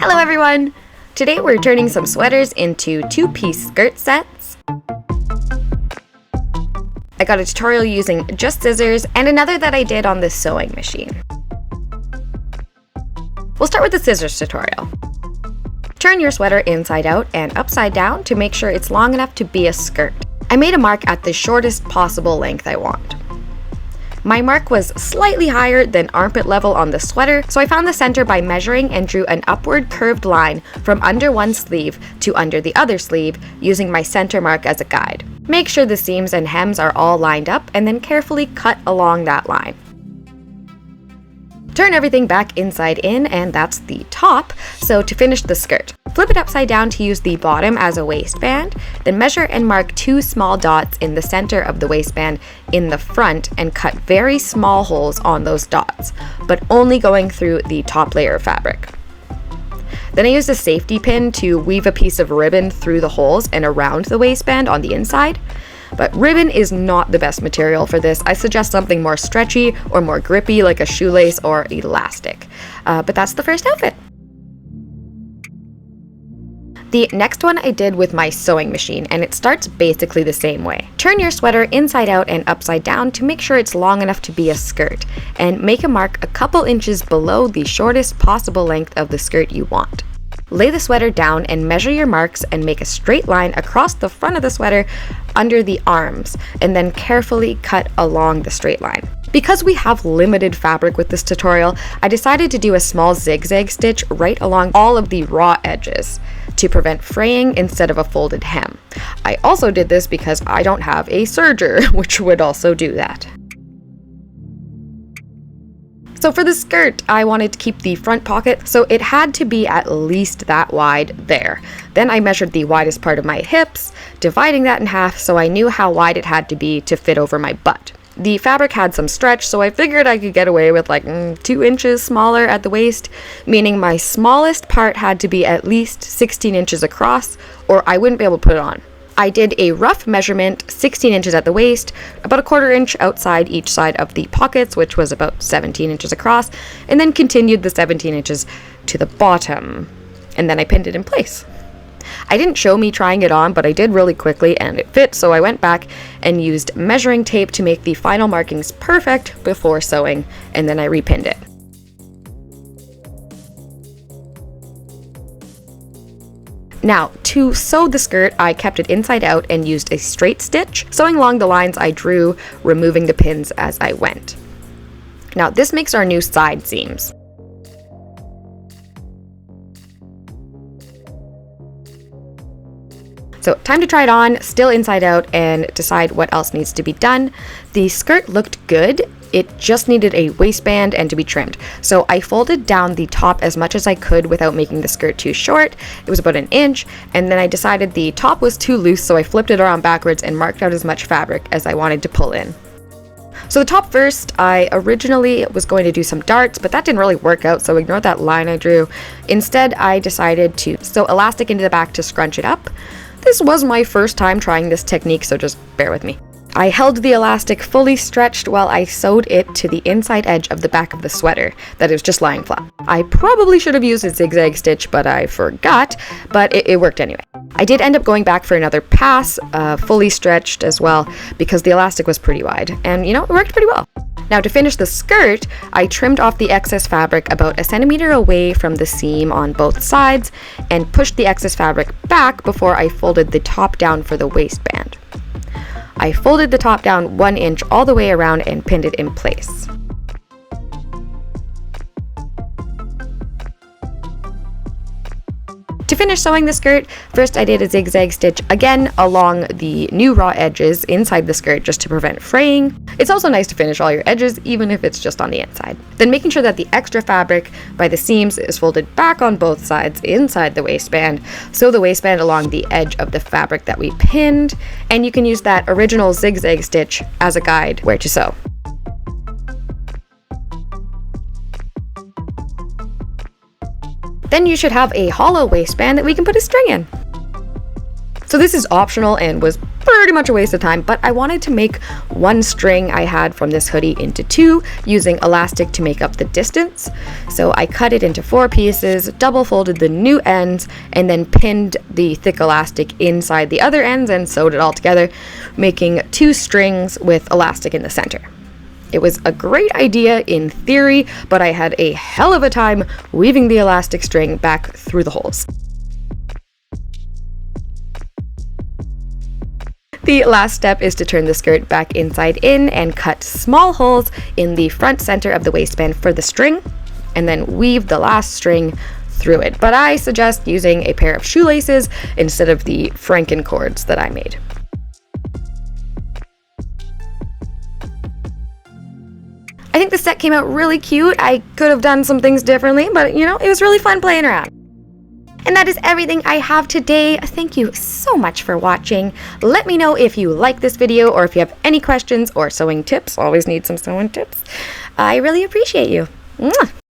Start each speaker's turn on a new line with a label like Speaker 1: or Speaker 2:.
Speaker 1: Hello everyone! Today we're turning some sweaters into two-piece skirt sets. I got a tutorial using just scissors and another that I did on the sewing machine. We'll start with the scissors tutorial. Turn your sweater inside out and upside down to make sure it's long enough to be a skirt. I made a mark at the shortest possible length I want. My mark was slightly higher than armpit level on the sweater, so I found the center by measuring and drew an upward curved line from under one sleeve to under the other sleeve using my center mark as a guide. Make sure the seams and hems are all lined up and then carefully cut along that line. Turn everything back inside in, and that's the top. So to finish the skirt, flip it upside down to use the bottom as a waistband, then measure and mark 2 small dots in the center of the waistband in the front and cut very small holes on those dots, but only going through the top layer of fabric. Then I used a safety pin to weave a piece of ribbon through the holes and around the waistband on the inside. But ribbon is not the best material for this. I suggest something more stretchy or more grippy like a shoelace or elastic. But that's the first outfit. The next one I did with my sewing machine, and it starts basically the same way. Turn your sweater inside out and upside down to make sure it's long enough to be a skirt, and make a mark a couple inches below the shortest possible length of the skirt you want. Lay the sweater down and measure your marks and make a straight line across the front of the sweater under the arms, and then carefully cut along the straight line. Because we have limited fabric with this tutorial, I decided to do a small zigzag stitch right along all of the raw edges to prevent fraying instead of a folded hem. I also did this because I don't have a serger, which would also do that. So for the skirt, I wanted to keep the front pocket, so it had to be at least that wide there. Then I measured the widest part of my hips, dividing that in half so I knew how wide it had to be to fit over my butt. The fabric had some stretch, so I figured I could get away with like 2 inches smaller at the waist, meaning my smallest part had to be at least 16 inches across, or I wouldn't be able to put it on. I did a rough measurement, 16 inches at the waist, about a 1/4 inch outside each side of the pockets, which was about 17 inches across, and then continued the 17 inches to the bottom, and then I pinned it in place. I didn't show me trying it on, but I did really quickly and it fit, so I went back and used measuring tape to make the final markings perfect before sewing, and then I repinned it. Now, to sew the skirt, I kept it inside out and used a straight stitch, sewing along the lines I drew, removing the pins as I went. Now, this makes our new side seams. So, time to try it on, still inside out, and decide what else needs to be done. The skirt looked good. It just needed a waistband and to be trimmed. So I folded down the top as much as I could without making the skirt too short. It was about 1 inch, and then I decided the top was too loose, so I flipped it around backwards and marked out as much fabric as I wanted to pull in. So the top first, I originally was going to do some darts, but that didn't really work out, so ignore that line I drew. Instead, I decided to sew elastic into the back to scrunch it up. This was my first time trying this technique, so just bear with me. I held the elastic fully stretched while I sewed it to the inside edge of the back of the sweater that is just lying flat. I probably should have used a zigzag stitch, but I forgot, but it worked anyway. I did end up going back for another pass, fully stretched as well, because the elastic was pretty wide, and it worked pretty well. Now to finish the skirt, I trimmed off the excess fabric about 1 centimeter away from the seam on both sides and pushed the excess fabric back before I folded the top down for the waistband. I folded the top down 1 inch all the way around and pinned it in place. To finish sewing the skirt, first I did a zigzag stitch again along the new raw edges inside the skirt just to prevent fraying. It's also nice to finish all your edges even if it's just on the inside. Then making sure that the extra fabric by the seams is folded back on both sides inside the waistband. Sew the waistband along the edge of the fabric that we pinned, and you can use that original zigzag stitch as a guide where to sew. Then you should have a hollow waistband that we can put a string in. So this is optional and was pretty much a waste of time, but I wanted to make one string I had from this hoodie into two, using elastic to make up the distance. So I cut it into 4 pieces, double folded the new ends, and then pinned the thick elastic inside the other ends and sewed it all together, making 2 strings with elastic in the center. It was a great idea in theory, but I had a hell of a time weaving the elastic string back through the holes. The last step is to turn the skirt back inside in and cut small holes in the front center of the waistband for the string, and then weave the last string through it. But I suggest using a pair of shoelaces instead of the Franken cords that I made. I think the set came out really cute. I could have done some things differently, but you know, it was really fun playing around. And that is everything I have today. Thank you so much for watching. Let me know if you like this video or if you have any questions or sewing tips. Always need some sewing tips. I really appreciate you. Mwah!